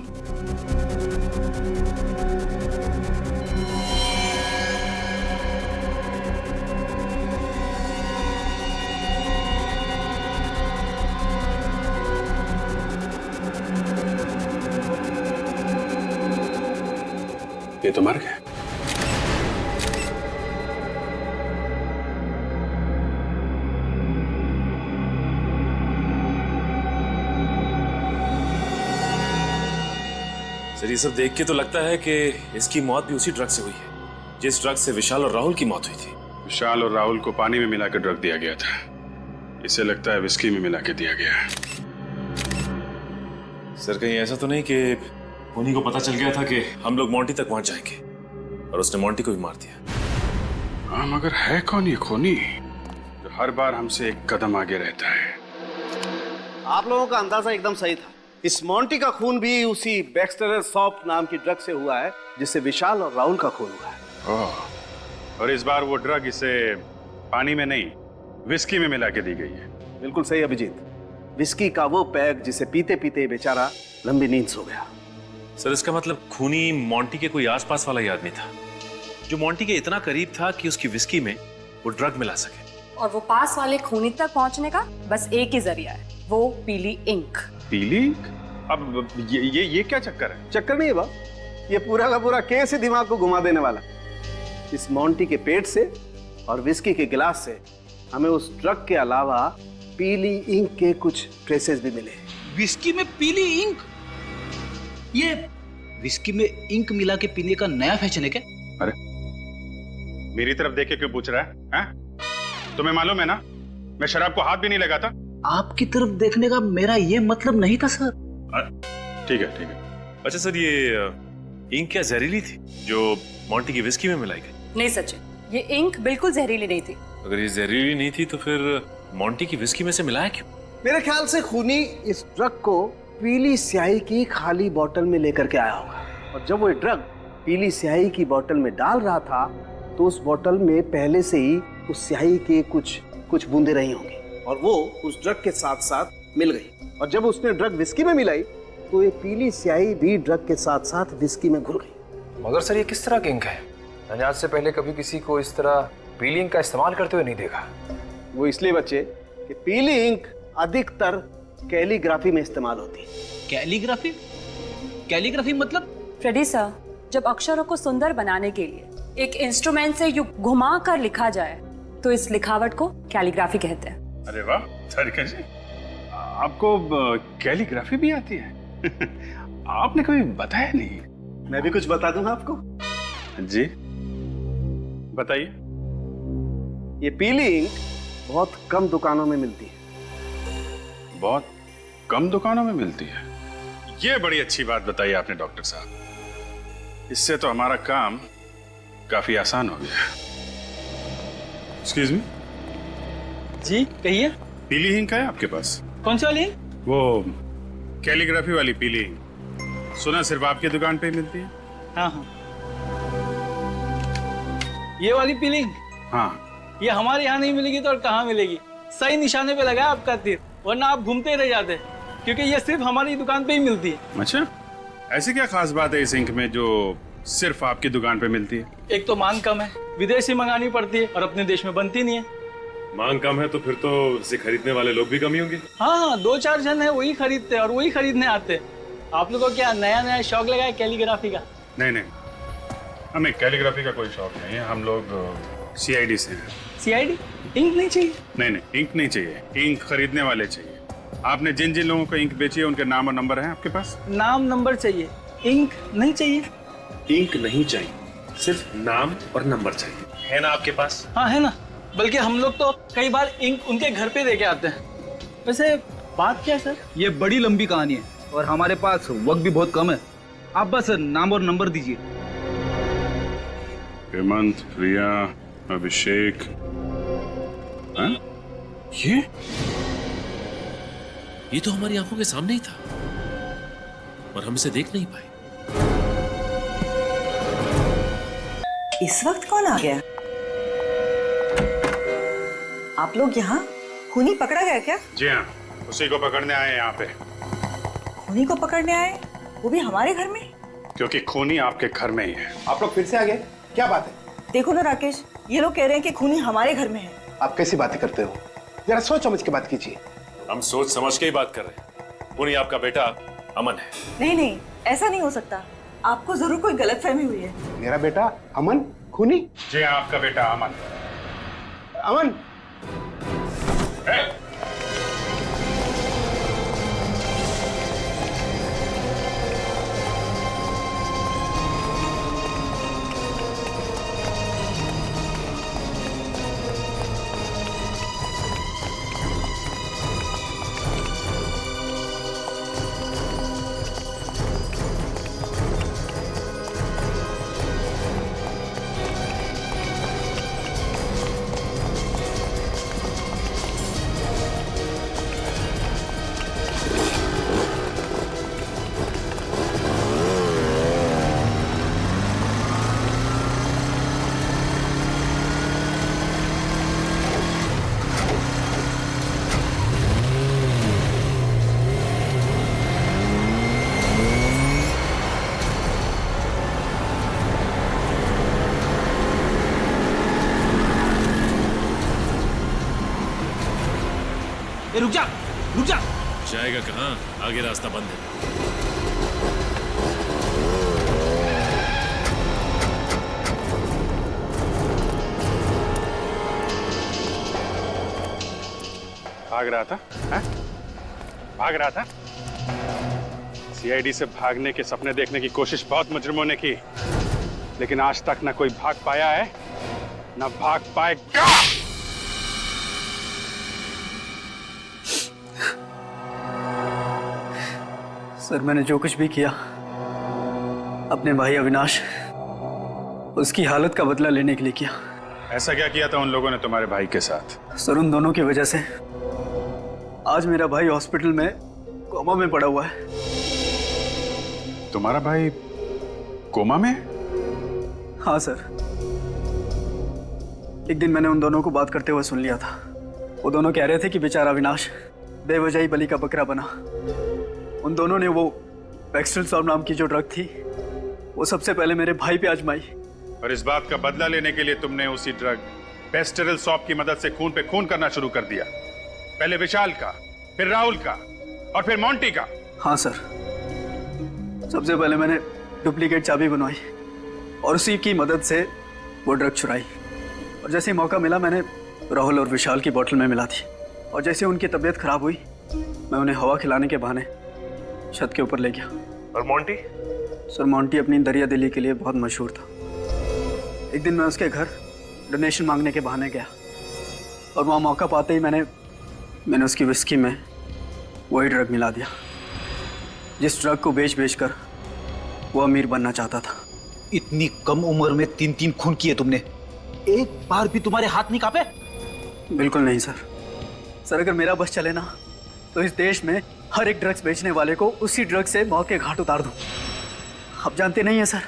[SPEAKER 1] ये तो मर गया।
[SPEAKER 10] सर ये सब देख के तो लगता है कि इसकी मौत भी उसी ड्रग से हुई है जिस ड्रग से विशाल और राहुल की मौत हुई थी।
[SPEAKER 1] विशाल और राहुल को पानी में मिलाकर ड्रग दिया गया था। इसे लगता है विस्की में मिला के दिया गया है।
[SPEAKER 10] सर कहीं ऐसा तो नहीं कि उन्हीं को पता चल गया था कि हम लोग मोंटी तक पहुंच जाएंगे और उसने मोंटी को भी मार दिया?
[SPEAKER 1] हाँ, मगर है कौन ये खूनी जो हर बार हमसे एक कदम आगे रहता है?
[SPEAKER 2] आप लोगों का अंदाजा एकदम सही था। इस मोंटी का खून भी उसी बैक्सटर सॉफ्ट नाम की ड्रग से हुआ है जिससे विशाल और राहुल का खून हुआ है।
[SPEAKER 1] ओह, और इस बार वो ड्रग इसे पानी में नहीं विस्की में मिला के दी गई है।
[SPEAKER 2] बिल्कुल सही अभिजीत, विस्की का वो पैक जिसे पीते पीते बेचारा लंबी नींद सो गया।
[SPEAKER 10] सर इसका मतलब खूनी मोंटी के कोई आसपास वाला ही आदमी था जो मोंटी के इतना करीब था कि उसकी विस्की में वो ड्रग मिला सके।
[SPEAKER 3] और वो पास वाले खूनी तक पहुंचने का बस एक ही जरिया है, वो पीली इंक।
[SPEAKER 1] पीली इंक? अब ये क्या चक्कर है?
[SPEAKER 2] चक्कर नहीं है बा, ये पूरा का पूरा केस ही दिमाग को घुमा देने वाला। इस मोंटी के पेट से और विस्की के गिलास से हमें उस ड्रग के अलावा पीली इंक के कुछ ट्रेसेस भी मिले।
[SPEAKER 6] विस्की में पीली इंक? ये विस्की में इंक मिला के पीने का नया फैशन है क्या?
[SPEAKER 1] अरे मेरी तरफ देख के क्यों पूछ रहा है? तुम्हें मालूम है ना मैं शराब को हाथ भी नहीं लगाता।
[SPEAKER 6] आपकी तरफ देखने का मेरा ये मतलब नहीं था सर।
[SPEAKER 1] ठीक है ठीक है।
[SPEAKER 10] अच्छा सर ये इंक क्या जहरीली थी जो मोंटी की विस्की में मिलाई गई?
[SPEAKER 3] नहीं सचिन, ये इंक बिल्कुल जहरीली नहीं थी।
[SPEAKER 10] अगर ये जहरीली नहीं थी तो फिर मोंटी की विस्की में से मिलाया क्यों?
[SPEAKER 2] मेरे ख्याल से खूनी इस ड्रग को पीली स्याही की खाली बोतल में लेकर के आया होगा और जब वो ड्रग पीली स्याही की बोतल में डाल रहा था तो उस बोतल में पहले से ही उस स्याही के कुछ बूंदे रही होंगी और वो उस ड्रग के साथ साथ मिल गई और जब उसने ड्रग विस्की में मिलाई तो ये पीली स्याही भी ड्रग के साथ साथ विस्की में घुल गई।
[SPEAKER 14] मगर सर ये किस तरह की इंक है? मैंने आज से पहले कभी किसी को इस तरह पीली इंक का इस्तेमाल करते हुए नहीं देखा।
[SPEAKER 2] वो इसलिए बच्चे कि पीली इंक अधिकतर कैलीग्राफी में इस्तेमाल होती है।
[SPEAKER 6] कैलीग्राफी? कैलीग्राफी मतलब?
[SPEAKER 3] फ्रेडी सर, जब अक्षरों को सुंदर बनाने के लिए एक इंस्ट्रूमेंट से यूं घुमा कर लिखा जाए तो इस लिखावट को कैलीग्राफी कहते हैं।
[SPEAKER 1] अरे वाह तारिका जी, आपको कैलीग्राफी भी आती है? आपने कभी बताया नहीं।
[SPEAKER 2] मैं भी कुछ बता दूंगा आपको।
[SPEAKER 1] जी बताइए।
[SPEAKER 2] ये पीली इंक बहुत कम दुकानों में मिलती है।
[SPEAKER 1] बहुत कम दुकानों में मिलती है? ये बड़ी अच्छी बात बताई आपने डॉक्टर साहब। इससे तो हमारा काम काफी आसान हो गया। Excuse me.
[SPEAKER 6] जी कहिए।
[SPEAKER 1] पीली इंक है आपके पास?
[SPEAKER 6] कौन सी वाली?
[SPEAKER 1] वो कैलीग्राफी वाली पीली इंक। सुना सिर्फ आपकी दुकान पे ही मिलती है?
[SPEAKER 6] हाँ हाँ। ये वाली पीली इंक?
[SPEAKER 1] हाँ।
[SPEAKER 6] ये हमारे यहाँ नहीं मिलेगी तो और कहाँ मिलेगी? सही निशाने पे लगा आपका तीर, वरना आप घूमते ही रह जाते, क्योंकि ये सिर्फ हमारी दुकान पे ही मिलती है।
[SPEAKER 1] अच्छा, ऐसी क्या खास बात है इस इंक में जो सिर्फ आपकी दुकान पे मिलती है?
[SPEAKER 6] एक तो मांग कम है, विदेश से मंगानी पड़ती है और अपने देश में बनती नहीं है।
[SPEAKER 10] मांग कम है तो फिर तो इसे खरीदने वाले लोग भी कम ही होंगे।
[SPEAKER 6] हाँ हाँ, 2-4 जन है वही खरीदते और वही खरीदने आते। आप लोगों को क्या नया नया शौक लगा है कैलीग्राफी का?
[SPEAKER 1] नहीं नहीं, हमें कैलीग्राफी का कोई शौक नहीं है। हम लोग CID से हैं।
[SPEAKER 6] CID? इंक नहीं चाहिए?
[SPEAKER 1] नहीं नहीं, इंक नहीं चाहिए, इंक खरीदने वाले चाहिए। आपने जिन जिन लोगों को इंक बेची है उनके नाम और नंबर हैं आपके पास?
[SPEAKER 6] नाम नंबर चाहिए, इंक नहीं चाहिए।
[SPEAKER 10] इंक नहीं चाहिए, सिर्फ नाम और नंबर चाहिए, है ना आपके पास?
[SPEAKER 6] हाँ है ना, बल्कि हम लोग तो कई बार इंक उनके घर पे दे के आते हैं। वैसे बात क्या है सर?
[SPEAKER 16] ये बड़ी लंबी कहानी है और हमारे पास वक्त भी बहुत कम है। आप बस नाम और नंबर दीजिए।
[SPEAKER 1] हेमंत, प्रिया, अभिषेक। हाँ?
[SPEAKER 10] ये तो हमारी आंखों के सामने ही था और हम इसे देख नहीं पाए।
[SPEAKER 13] इस वक्त कौन आ गया? आप लोग यहाँ? खूनी पकड़ा गया क्या?
[SPEAKER 1] जी हाँ, उसी को पकड़ने आए हैं यहाँ पे।
[SPEAKER 13] खूनी को पकड़ने आए, वो भी हमारे घर में?
[SPEAKER 1] क्योंकि खूनी आपके घर में ही है।
[SPEAKER 5] आप लोग फिर से आ गए, क्या बात है?
[SPEAKER 13] देखो ना राकेश, ये लोग कह रहे हैं कि खूनी हमारे घर में है।
[SPEAKER 5] आप कैसी बातें करते हो? जरा सोच समझ के बात कीजिए।
[SPEAKER 10] हम सोच समझ के ही बात कर रहे हैं। खूनी आपका बेटा अमन है।
[SPEAKER 13] नहीं नहीं, ऐसा नहीं हो सकता। आपको जरूर कोई गलतफहमी हुई है।
[SPEAKER 5] मेरा बेटा अमन खूनी?
[SPEAKER 1] जी हाँ, आपका बेटा अमन।
[SPEAKER 5] अमन?
[SPEAKER 6] रुक जा, रुक जा।
[SPEAKER 10] जाएगा कहाँ? आगे रास्ता बंद है।
[SPEAKER 1] भाग रहा था? है? भाग रहा था? CID से भागने के सपने देखने की कोशिश बहुत मुजरिमों ने की, लेकिन आज तक ना कोई भाग पाया है ना भाग पाएगा।
[SPEAKER 7] सर, मैंने जो कुछ भी किया अपने भाई अविनाश, उसकी हालत का बदला लेने के लिए किया।
[SPEAKER 1] ऐसा क्या किया था उन लोगों ने तुम्हारे भाई के साथ?
[SPEAKER 7] सर, उन दोनों की वजह से आज मेरा भाई हॉस्पिटल में कोमा में पड़ा हुआ है।
[SPEAKER 1] तुम्हारा भाई कोमा में?
[SPEAKER 7] हाँ सर, एक दिन मैंने उन दोनों को बात करते हुए सुन लिया था। वो दोनों कह रहे थे कि बेचारा अविनाश बेवजह ही बलि का बकरा बना। उन दोनों ने वो पेक्सटल सॉल्व नाम की जो ड्रग थी वो सबसे पहले मेरे भाई पे आजमाई।
[SPEAKER 1] और इस बात का बदला लेने के लिए तुमने उसी ड्रग पेस्टेरल सॉप की मदद से खून पे खून करना शुरू कर दिया। पहले विशाल का, फिर राहुल का और फिर मोंटी का।
[SPEAKER 7] हाँ सर, सबसे पहले मैंने डुप्लीकेट चाबी बनवाई और उसी की मदद से वो ड्रग चुराई। और जैसे ही मौका मिला मैंने राहुल और विशाल की बोतल में मिला दी। और जैसे उनकी तबीयत खराब हुई मैं उन्हें हवा खिलाने के बहाने छत के ऊपर ले गया।
[SPEAKER 10] और मोंटी?
[SPEAKER 7] सर मोंटी अपनी दरिया दिली के लिए बहुत मशहूर था। एक दिन मैं उसके घर डोनेशन मांगने के बहाने गया और वहाँ मौका पाते ही मैंने उसकी विस्की में वही ड्रग मिला दिया जिस ड्रग को बेच कर वो अमीर बनना चाहता था।
[SPEAKER 6] इतनी कम उम्र में 3 खून किए तुमने, एक बार भी तुम्हारे हाथ नहीं कांपे?
[SPEAKER 7] बिल्कुल नहीं सर। सर अगर मेरा बस चले ना तो इस देश में हर एक ड्रग्स बेचने वाले को उसी ड्रग से मौत के घाट उतार दूं। आप जानते नहीं है सर,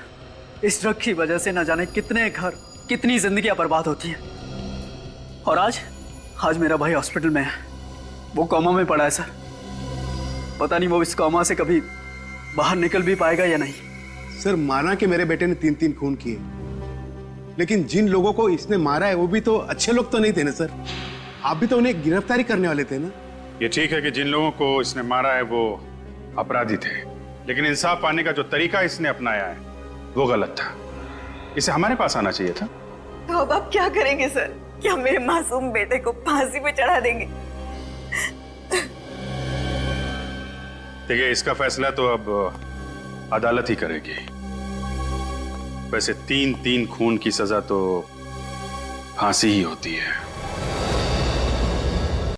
[SPEAKER 7] इस ड्रग की वजह से न जाने कितने घर, कितनी जिंदगियां बर्बाद होती हैं। और आज मेरा भाई हॉस्पिटल में है, वो कोमा में पड़ा है सर। पता नहीं वो इस कोमा से कभी बाहर निकल भी पाएगा या नहीं।
[SPEAKER 5] सर माना कि मेरे बेटे ने 3 खून किए, लेकिन जिन लोगों को इसने मारा है वो भी तो अच्छे लोग तो नहीं थे ना सर। आप भी तो उन्हें गिरफ्तारी करने वाले थे ना।
[SPEAKER 1] ये ठीक है कि जिन लोगों को इसने मारा है वो अपराधी थे, लेकिन इंसाफ पाने का जो तरीका इसने अपनाया है वो गलत था। इसे हमारे पास आना चाहिए था।
[SPEAKER 13] तो अब आप क्या करेंगे सर? क्या मेरे मासूम बेटे को फांसी पे चढ़ा देंगे?
[SPEAKER 1] देखिए इसका फैसला तो अब अदालत ही करेगी। वैसे 3 खून की सजा तो फांसी ही होती है।